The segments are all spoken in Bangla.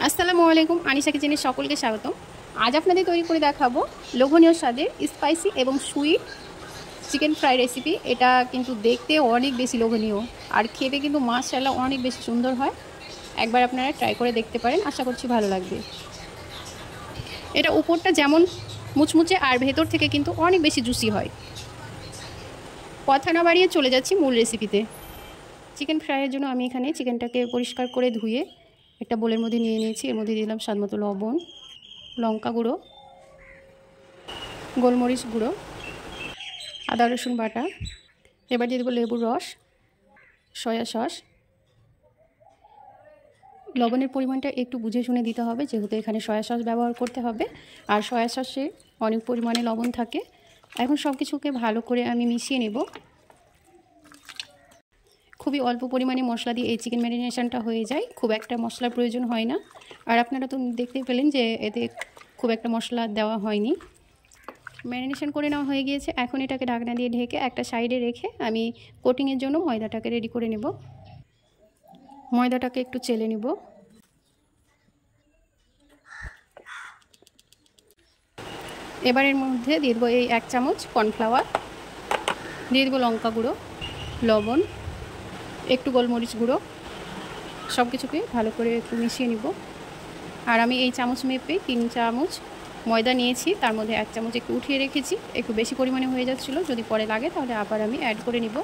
আসসালামু আলাইকুম, আনিশা কিচেনে সকলকে স্বাগতম। আজ আপনাদের তৈরি করে দেখাবো লোভনীয় স্বাদের স্পাইসি এবং সুইট চিকেন ফ্রাই রেসিপি। এটা কিন্তু দেখতে অনেক বেশি লোভনীয় আর খেতে কিন্তু মাশাআল্লাহ অনেক বেশি সুন্দর হয়। একবার আপনারা ট্রাই করে দেখতে পারেন, আশা করছি ভালো লাগবে। এটা উপরটা যেমন মুচমুচে আর ভেতর থেকে কিন্তু অনেক বেশি জুসি হয়। কথা না বাড়িয়ে চলে যাচ্ছি মূল রেসিপিতে। চিকেন ফ্রাইয়ের জন্য আমি এখানে চিকেনটাকে পরিষ্কার করে ধুয়ে একটা বোলের মধ্যে নিয়ে নিয়েছি। এর মধ্যে দিলাম স্বাদমতো লবণ, লঙ্কা গুঁড়ো, গোলমরিচ গুঁড়ো, আদা রসুন বাটা। এবার দিয়ে দেবো লেবুর রস, সয়া সস। লবণের পরিমাণটা একটু বুঝে শুনে দিতে হবে, যেহেতু এখানে সয়া সস ব্যবহার করতে হবে আর সয়া সসে অনেক পরিমাণে লবণ থাকে। এখন সব কিছুকে ভালো করে আমি মিশিয়ে নেব। খুবই অল্প পরিমাণে মশলা দিয়ে এই চিকেন ম্যারিনেশনটা হয়ে যায়, খুব একটা মশলার প্রয়োজন হয় না। আর আপনারা তো দেখতেই পেলেন যে এতে খুব একটা মশলা দেওয়া হয়নি। ম্যারিনেশন করে নেওয়া হয়ে গিয়েছে। এখন এটাকে ঢাকনা দিয়ে ঢেকে একটা সাইডে রেখে আমি কোটিংয়ের জন্য ময়দাটাকে রেডি করে নেব। ময়দাটাকে একটু চেলে নেব। এবার এর মধ্যে দিয়ে দেবো এই 1 চামচ কর্নফ্লাওয়ার, দিয়ে দেবো লঙ্কা গুঁড়ো, লবণ, একটু গোলমরিচ গুঁড়ো। সব কিছুকে ভালো করে একটু মিশিয়ে নিব। আর আমি এই চামচ মেপে 3 চামচ ময়দা নিয়েছি, তার মধ্যে 1 চামচ একটু উঠিয়ে রেখেছি। একটু বেশি পরিমাণে হয়ে যাচ্ছিলো, যদি পরে লাগে তাহলে আবার আমি অ্যাড করে নিব।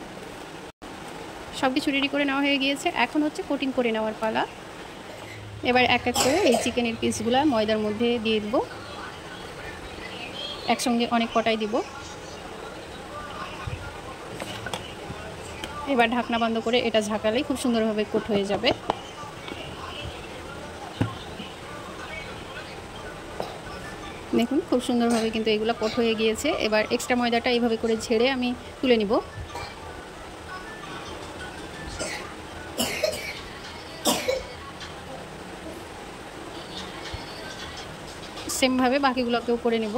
সব কিছু রেডি করে নেওয়া হয়ে গিয়েছে। এখন হচ্ছে কোটিং করে নেওয়ার পালা। এবার এক এক করে এই চিকেনের পিসগুলো ময়দার মধ্যে দিয়ে দেবো। একসঙ্গে অনেক কটাই দিব। এবার ঢাকনা বন্ধ করে এটা ঝাঁকালেই খুব সুন্দরভাবে কোট হয়ে যাবে। দেখুন খুব সুন্দরভাবে কিন্তু এগুলো কোট হয়ে গিয়েছে। এবার এক্সট্রা ময়দাটা এইভাবে করে ঝেড়ে আমি তুলে নিব। সেমভাবে বাকিগুলোকেও করে নেব।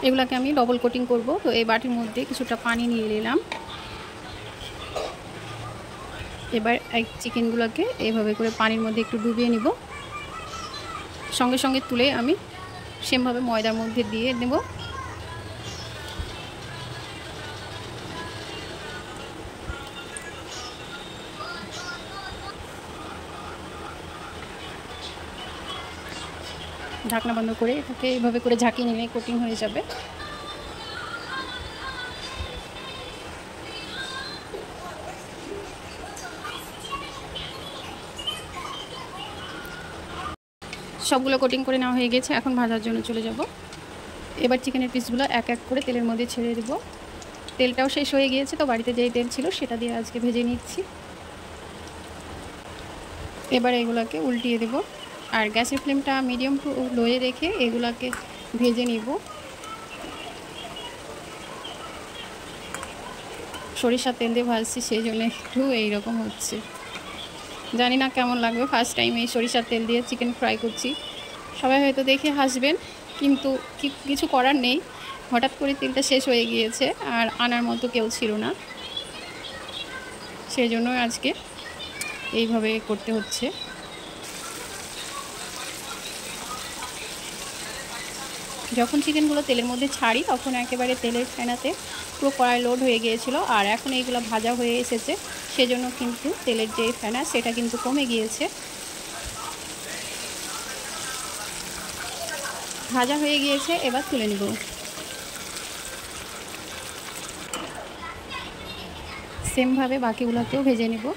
এগুলাকে আমি ডবল কোটিং করব। তো এই বাটির মধ্যে কিছুটা পানি নিয়ে নিলাম। এবার এই চিকেনগুলোকে এইভাবে করে পানির মধ্যে একটু ডুবিয়ে নিব। সঙ্গে সঙ্গে তুলে আমি সেমভাবে ময়দার মধ্যে দিয়ে নেব। ঢাকনা বন্ধ করে এটাকে এইভাবে করে ঝাঁকিয়ে নিলে কোটিং হয়ে যাবে। সবগুলো কোটিং করে নেওয়া হয়ে গেছে। এখন ভাজার জন্য চলে যাব। এবার চিকেনের পিসগুলো এক এক করে তেলের মধ্যে ছেড়ে দেব। তেলটাও শেষ হয়ে গিয়েছে, তো বাড়িতে যেই তেল ছিল সেটা দিয়ে আজকে ভেজে নিচ্ছি। এবার এগুলোকে উল্টিয়ে দেব আর গ্যাসের ফ্লেমটা মিডিয়াম টু লোয়ে রেখে এগুলোকে ভেজে নিব। সরিষার তেল দিয়ে ভাজছি, সেই জন্য একটু এইরকম হচ্ছে। জানি না কেমন লাগবে, ফার্স্ট টাইম এই সরিষার তেল দিয়ে চিকেন ফ্রাই করছি। সবাই হয়তো দেখে হাসবেন, কিন্তু কিছু করার নেই। হঠাৎ করে তেলটা শেষ হয়ে গিয়েছে আর আনার মতো কেউ ছিল না, সেই জন্য আজকে এইভাবে করতে হচ্ছে। যখন চিকেনগুলো তেলের মধ্যে ছাড়ি তখন একেবারে তেলের ফেনাতে পুরো কড়াই লোড হয়ে গিয়েছিল, আর এখন এইগুলো ভাজা হয়ে এসেছে, সেজন্য কিন্তু তেলের যে ফেনা সেটা কিন্তু কমে গিয়েছে। ভাজা হয়ে গিয়েছে, এবার তুলে নেব। সেমভাবে বাকিগুলোকেও ভেজে নেব।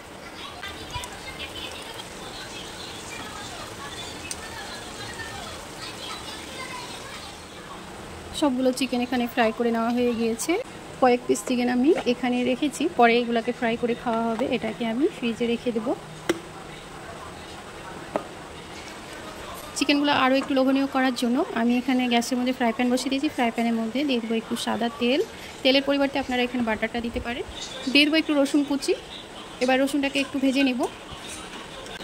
সবগুলো চিকেন এখানে ফ্রাই করে নেওয়া হয়ে গিয়েছে। কয়েক পিস চিকেন আমি এখানে রেখেছি, পরে এগুলোকে ফ্রাই করে খাওয়া হবে। এটাকে আমি ফ্রিজে রেখে দেব। চিকেনগুলো আরও একটু লোভনীয় করার জন্য আমি এখানে গ্যাসের মধ্যে ফ্রাই প্যান বসিয়ে দিয়েছি। ফ্রাই প্যানের মধ্যে দিয়ে দেবো একটু সাদা তেল। তেলের পরিবর্তে আপনারা এখানে বাটারটা দিতে পারেন। দিয়ে দেবো একটু রসুন কুচি। এবার রসুনটাকে একটু ভেজে নেব।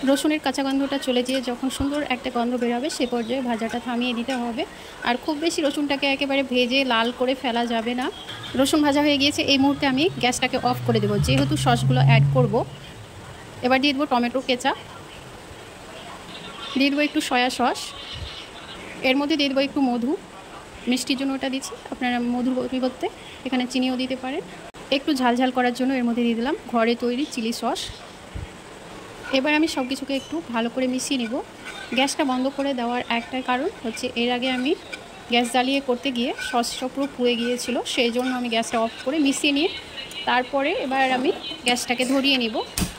রসুনের কাঁচা গন্ধটা চলে যেয়ে যখন সুন্দর একটা গন্ধ বেরোবে সে পর্যায়ে ভাজাটা থামিয়ে দিতে হবে। আর খুব বেশি রসুনটাকে একেবারে ভেজে লাল করে ফেলা যাবে না। রসুন ভাজা হয়ে গিয়েছে, এই মুহূর্তে আমি গ্যাসটাকে অফ করে দেবো, যেহেতু সসগুলো অ্যাড করব। এবার দিয়ে দেবো টমেটো কেচাপ, দিয়ে দেবো একটু সয়া সস, এর মধ্যে দিয়ে দেবো একটু মধু, মিষ্টির জন্য ওটা দিচ্ছি, আপনারা মধুর পরিবর্তে এখানে চিনিও দিতে পারেন। একটু ঝালঝাল করার জন্য এর মধ্যে দিয়ে দিলাম ঘরে তৈরি চিলি সস। এবার আমি সব কিছুকে একটু ভালো করে মিশিয়ে নিব। গ্যাসটা বন্ধ করে দেওয়ার একটা কারণ হচ্ছে এর আগে আমি গ্যাস জ্বালিয়ে করতে গিয়ে সসটা পুরো পুড়ে গিয়েছিল, সেই জন্য আমি গ্যাসটা অফ করে মিশিয়ে নিয়ে তারপরে এবার আমি গ্যাসটাকে ধরিয়ে নিব।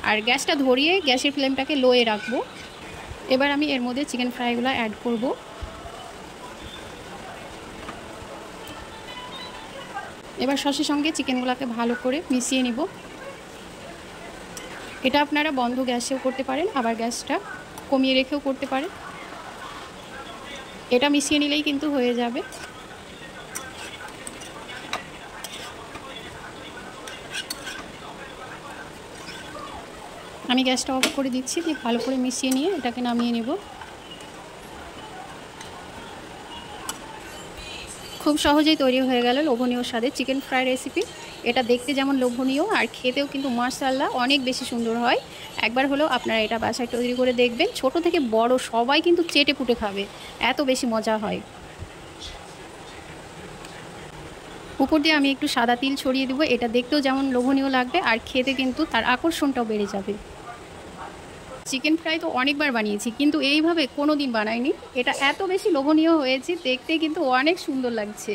আর গ্যাসটা ধরিয়ে গ্যাসের ফ্লেমটাকে লোয়ে রাখবো। এবার আমি এর মধ্যে চিকেন ফ্রাইগুলো অ্যাড করব। এবার সসের সঙ্গে চিকেনগুলোকে ভালো করে মিশিয়ে নিব। এটা আপনারা বন্ধ গ্যাসেও করতে পারেন, আবার গ্যাসটা কমিয়ে রেখেও করতে পারেন। এটা মিশিয়ে নিলেই কিন্তু হয়ে যাবে। আমি গ্যাসটা অফ করে দিচ্ছি, দিয়ে ভালো করে মিশিয়ে নিয়ে এটাকে নামিয়ে নেব। খুব সহজেই তৈরি হয়ে গেল লোভনীয় স্বাদের চিকেন ফ্রাই রেসিপি। এটা দেখতে যেমন লোভনীয় আর খেতেও কিন্তু মাশাআল্লাহ অনেক বেশি সুন্দর হয়। একবার হলেও আপনারা এটা বাসায় তৈরি করে দেখবেন, ছোট থেকে বড় সবাই কিন্তু চেটে পুটে খাবে, এত বেশি মজা হয়। উপর দিয়ে আমি একটু সাদা তিল ছড়িয়ে দেবো, এটা দেখতেও যেমন লোভনীয় লাগবে আর খেতে কিন্তু তার আকর্ষণটাও বেড়ে যাবে। চিকেন ফ্রাই তো অনেকবার বানিয়েছি, কিন্তু এইভাবে কোনো দিন বানাইনি। এটা এত বেশি লোভনীয় হয়েছে, দেখতে কিন্তু অনেক সুন্দর লাগছে।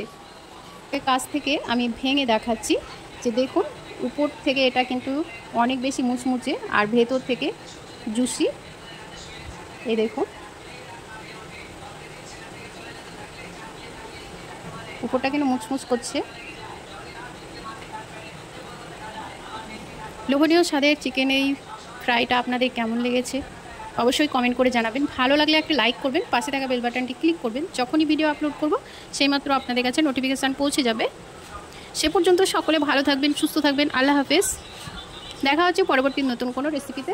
এর কাছ থেকে আমি ভেঙে দেখাচ্ছি যে দেখুন, উপর থেকে এটা কিন্তু অনেক বেশি মুচমুচে আর ভেতর থেকে জুসি। এই দেখুন, উপরটা কিন্তু মুচমুচ করছে। লোভনীয় স্বাদের চিকেন এই ফ্রাইটা আপনাদের কেমন লেগেছে অবশ্যই কমেন্ট করে জানাবেন। ভালো লাগলে একটা লাইক করবেন, পাশে থাকা বেল বাটনটি ক্লিক করবেন, যখনই ভিডিও আপলোড করব সেইমাত্র আপনাদের কাছে নোটিফিকেশান পৌঁছে যাবে। সে পর্যন্ত সকলে ভালো থাকবেন, সুস্থ থাকবেন। আল্লাহ হাফেজ। দেখা হচ্ছে পরবর্তী নতুন কোনো রেসিপিতে।